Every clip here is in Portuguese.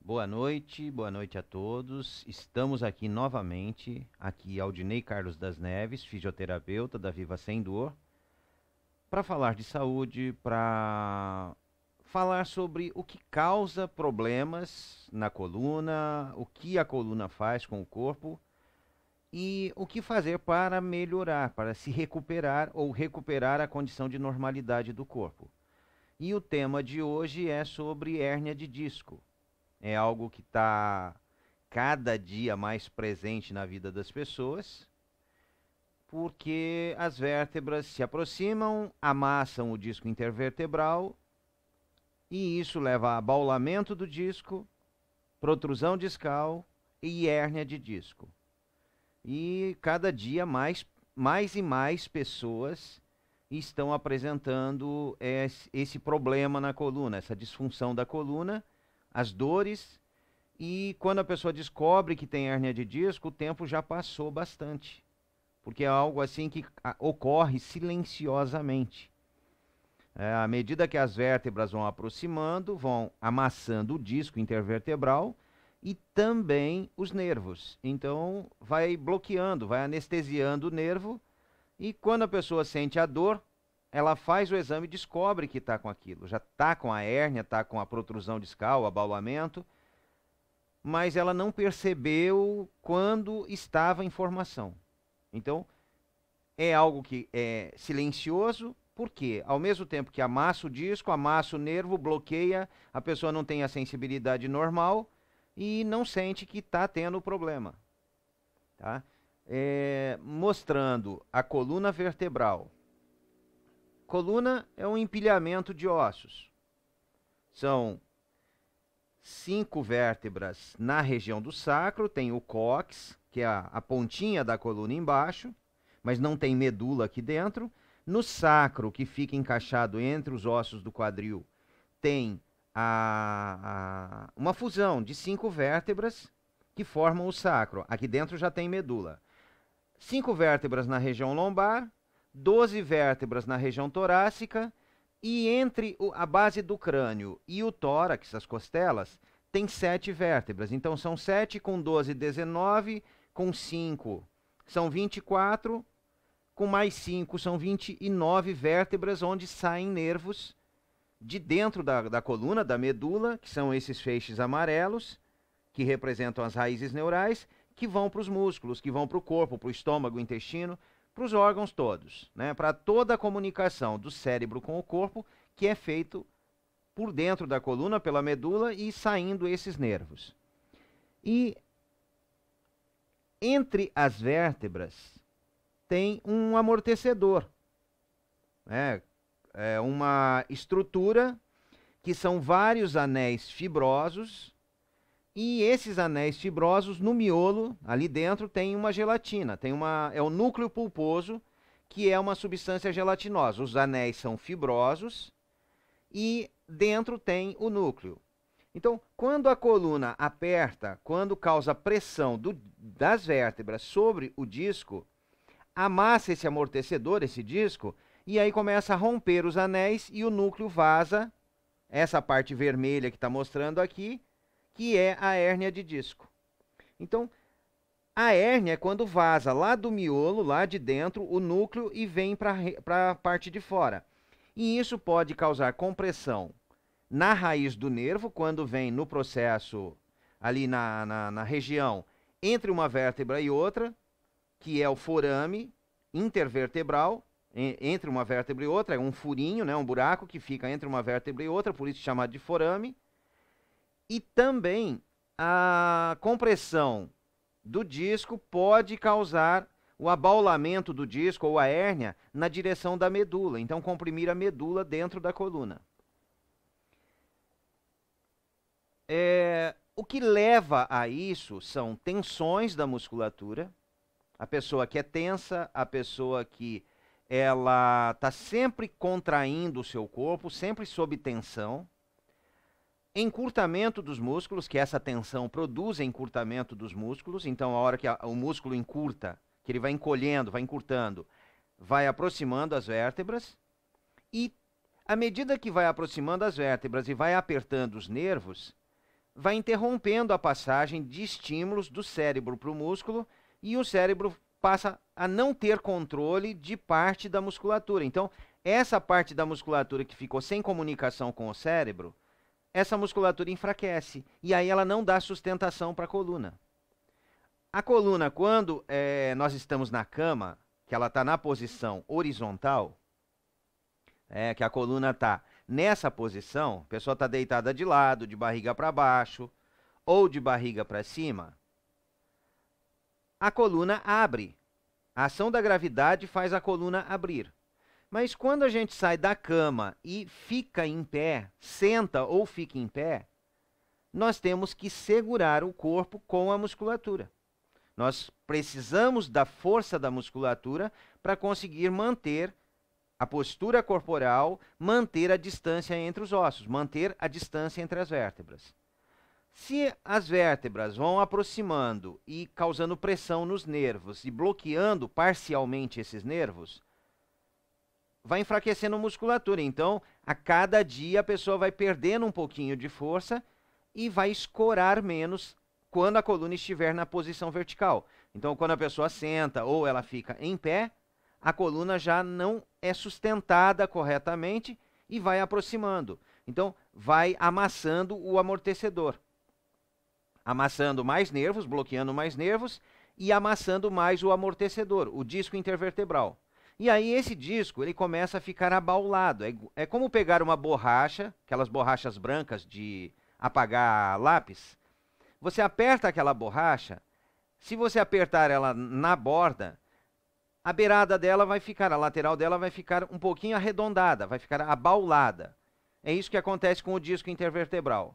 Boa noite a todos. Estamos aqui novamente, aqui Aldinei Carlos das Neves, fisioterapeuta da Viva Sem Dor, para falar de saúde, para falar sobre o que causa problemas na coluna, o que a coluna faz com o corpo e o que fazer para melhorar, para se recuperar ou recuperar a condição de normalidade do corpo. E o tema de hoje é sobre hérnia de disco. É algo que está cada dia mais presente na vida das pessoas, porque as vértebras se aproximam, amassam o disco intervertebral e isso leva a abaulamento do disco, protrusão discal e hérnia de disco. E cada dia mais e mais pessoas estão apresentando esse problema na coluna, essa disfunção da coluna, as dores, e quando a pessoa descobre que tem hérnia de disco, o tempo já passou bastante, porque é algo assim que ocorre silenciosamente. À medida que as vértebras vão aproximando, vão amassando o disco intervertebral e também os nervos. Então, vai bloqueando, vai anestesiando o nervo, e quando a pessoa sente a dor, ela faz o exame e descobre que está com aquilo. Já está com a hérnia, está com a protrusão discal, o abaulamento, mas ela não percebeu quando estava em formação. Então, é algo que é silencioso, porque ao mesmo tempo que amassa o disco, amassa o nervo, bloqueia, a pessoa não tem a sensibilidade normal e não sente que está tendo o problema. Tá? Mostrando a coluna vertebral. Coluna é um empilhamento de ossos. São 5 vértebras na região do sacro, tem o cóccix, que é a pontinha da coluna embaixo, mas não tem medula aqui dentro. No sacro, que fica encaixado entre os ossos do quadril, tem uma fusão de 5 vértebras que formam o sacro. Aqui dentro já tem medula. 5 vértebras na região lombar, 12 vértebras na região torácica, e entre a base do crânio e o tórax, as costelas, tem 7 vértebras. Então são 7 com 12, 19, com 5 são 24, com mais 5 são 29 vértebras, onde saem nervos de dentro da coluna, da medula, que são esses feixes amarelos, que representam as raízes neurais, que vão para os músculos, que vão para o corpo, para o estômago, intestino, para os órgãos todos, né? Para toda a comunicação do cérebro com o corpo, que é feito por dentro da coluna, pela medula, e saindo esses nervos. E entre as vértebras tem um amortecedor, né? É uma estrutura que são vários anéis fibrosos, e esses anéis fibrosos, no miolo, ali dentro, tem uma gelatina. É o núcleo pulposo, que é uma substância gelatinosa. Os anéis são fibrosos e dentro tem o núcleo. Então, quando a coluna aperta, quando causa pressão das vértebras sobre o disco, amassa esse amortecedor, esse disco, e aí começa a romper os anéis e o núcleo vaza, essa parte vermelha que está mostrando aqui, que é a hérnia de disco. Então, a hérnia é quando vaza lá do miolo, lá de dentro, o núcleo e vem para a parte de fora. E isso pode causar compressão na raiz do nervo, quando vem no processo ali na região entre uma vértebra e outra, que é o forame intervertebral, entre uma vértebra e outra, é um furinho, né, um buraco que fica entre uma vértebra e outra, por isso chamado de forame. E também a compressão do disco pode causar o abaulamento do disco ou a hérnia na direção da medula. Então, comprimir a medula dentro da coluna. O que leva a isso são tensões da musculatura. A pessoa que é tensa, a pessoa que ela está sempre contraindo o seu corpo, sempre sob tensão. Encurtamento dos músculos, que essa tensão produz encurtamento dos músculos. Então, a hora que o músculo encurta, que ele vai encolhendo, vai encurtando, vai aproximando as vértebras. E, à medida que vai aproximando as vértebras e vai apertando os nervos, vai interrompendo a passagem de estímulos do cérebro para o músculo e o cérebro passa a não ter controle de parte da musculatura. Então, essa parte da musculatura que ficou sem comunicação com o cérebro, essa musculatura enfraquece e aí ela não dá sustentação para a coluna. A coluna, quando nós estamos na cama, que ela está na posição horizontal, que a coluna está nessa posição, a pessoa está deitada de lado, de barriga para baixo ou de barriga para cima, a coluna abre. A ação da gravidade faz a coluna abrir. Mas quando a gente sai da cama e fica em pé, senta ou fica em pé, nós temos que segurar o corpo com a musculatura. Nós precisamos da força da musculatura para conseguir manter a postura corporal, manter a distância entre os ossos, manter a distância entre as vértebras. Se as vértebras vão aproximando e causando pressão nos nervos e bloqueando parcialmente esses nervos, vai enfraquecendo a musculatura. Então, a cada dia a pessoa vai perdendo um pouquinho de força e vai escorar menos quando a coluna estiver na posição vertical. Então, quando a pessoa senta ou ela fica em pé, a coluna já não é sustentada corretamente e vai aproximando. Então, vai amassando o amortecedor. Amassando mais nervos, bloqueando mais nervos e amassando mais o amortecedor, o disco intervertebral. E aí esse disco ele começa a ficar abaulado. É como pegar uma borracha, aquelas borrachas brancas de apagar lápis. Você aperta aquela borracha, se você apertar ela na borda, a beirada dela vai ficar, a lateral dela vai ficar um pouquinho arredondada, vai ficar abaulada. É isso que acontece com o disco intervertebral.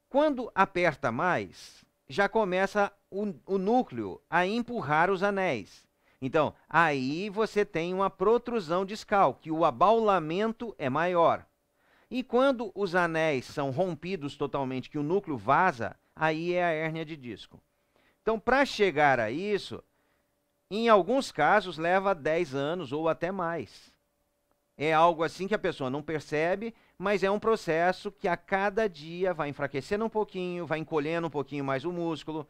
Quando aperta mais, já começa o núcleo a empurrar os anéis. Então, aí você tem uma protrusão discal, que o abaulamento é maior. E quando os anéis são rompidos totalmente, que o núcleo vaza, aí é a hérnia de disco. Então, para chegar a isso, em alguns casos leva 10 anos ou até mais. É algo assim que a pessoa não percebe, mas é um processo que a cada dia vai enfraquecendo um pouquinho, vai encolhendo um pouquinho mais o músculo,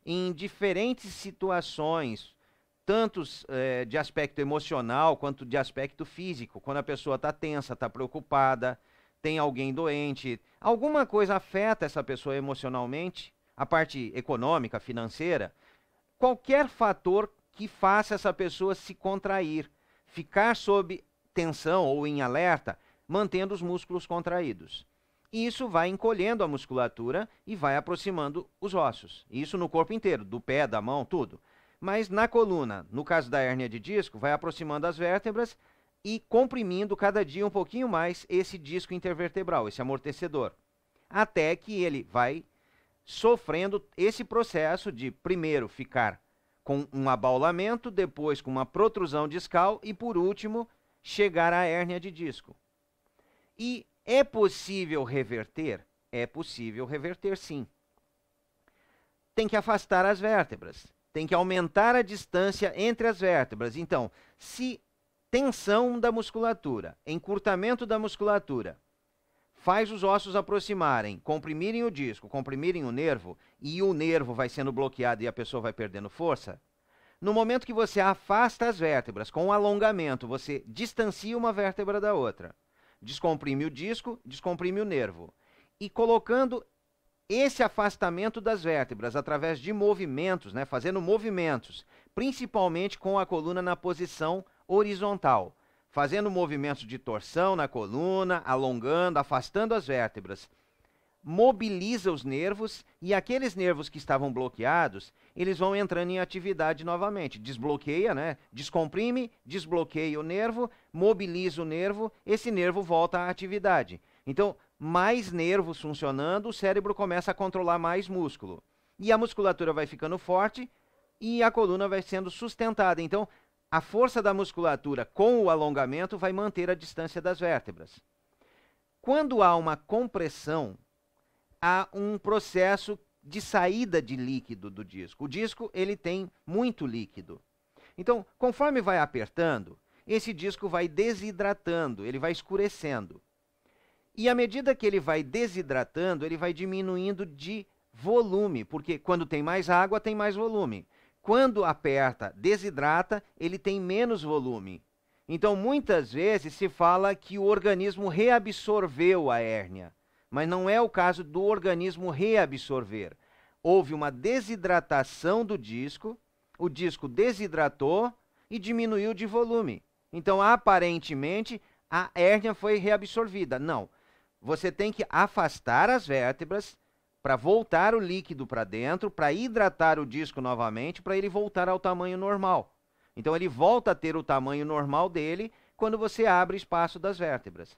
em diferentes situações, tanto de aspecto emocional quanto de aspecto físico. Quando a pessoa está tensa, está preocupada, tem alguém doente, alguma coisa afeta essa pessoa emocionalmente, a parte econômica, financeira, qualquer fator que faça essa pessoa se contrair, ficar sob tensão ou em alerta, mantendo os músculos contraídos. Isso vai encolhendo a musculatura e vai aproximando os ossos. Isso no corpo inteiro, do pé, da mão, tudo. Mas na coluna, no caso da hérnia de disco, vai aproximando as vértebras e comprimindo cada dia um pouquinho mais esse disco intervertebral, esse amortecedor. Até que ele vai sofrendo esse processo de primeiro ficar com um abaulamento, depois com uma protrusão discal e por último chegar à hérnia de disco. E é possível reverter? É possível reverter, sim. Tem que afastar as vértebras, tem que aumentar a distância entre as vértebras. Então, se tensão da musculatura, encurtamento da musculatura, faz os ossos aproximarem, comprimirem o disco, comprimirem o nervo, e o nervo vai sendo bloqueado e a pessoa vai perdendo força, no momento que você afasta as vértebras com o alongamento, você distancia uma vértebra da outra, descomprime o disco, descomprime o nervo. E colocando esse afastamento das vértebras através de movimentos, fazendo movimentos, principalmente com a coluna na posição horizontal, fazendo movimentos de torção na coluna, alongando, afastando as vértebras, mobiliza os nervos e aqueles nervos que estavam bloqueados, eles vão entrando em atividade novamente. Desbloqueia, descomprime, desbloqueia o nervo, mobiliza o nervo, esse nervo volta à atividade. Então, mais nervos funcionando, o cérebro começa a controlar mais músculo. E a musculatura vai ficando forte e a coluna vai sendo sustentada. Então, a força da musculatura com o alongamento vai manter a distância das vértebras. Quando há uma compressão, há um processo de saída de líquido do disco. O disco ele tem muito líquido. Então, conforme vai apertando, esse disco vai desidratando, ele vai escurecendo. E à medida que ele vai desidratando, ele vai diminuindo de volume, porque quando tem mais água, tem mais volume. Quando aperta, desidrata, ele tem menos volume. Então, muitas vezes se fala que o organismo reabsorveu a hérnia, mas não é o caso do organismo reabsorver. Houve uma desidratação do disco, o disco desidratou e diminuiu de volume. Então, aparentemente, a hérnia foi reabsorvida. Não. Você tem que afastar as vértebras para voltar o líquido para dentro, para hidratar o disco novamente, para ele voltar ao tamanho normal. Então, ele volta a ter o tamanho normal dele quando você abre espaço das vértebras.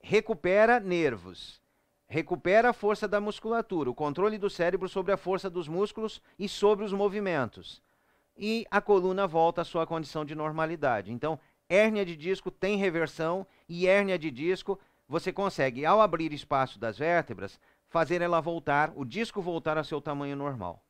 Recupera nervos. Recupera a força da musculatura, o controle do cérebro sobre a força dos músculos e sobre os movimentos. E a coluna volta à sua condição de normalidade. Então, hérnia de disco tem reversão e hérnia de disco você consegue, ao abrir espaço das vértebras, fazer ela voltar, o disco voltar ao seu tamanho normal.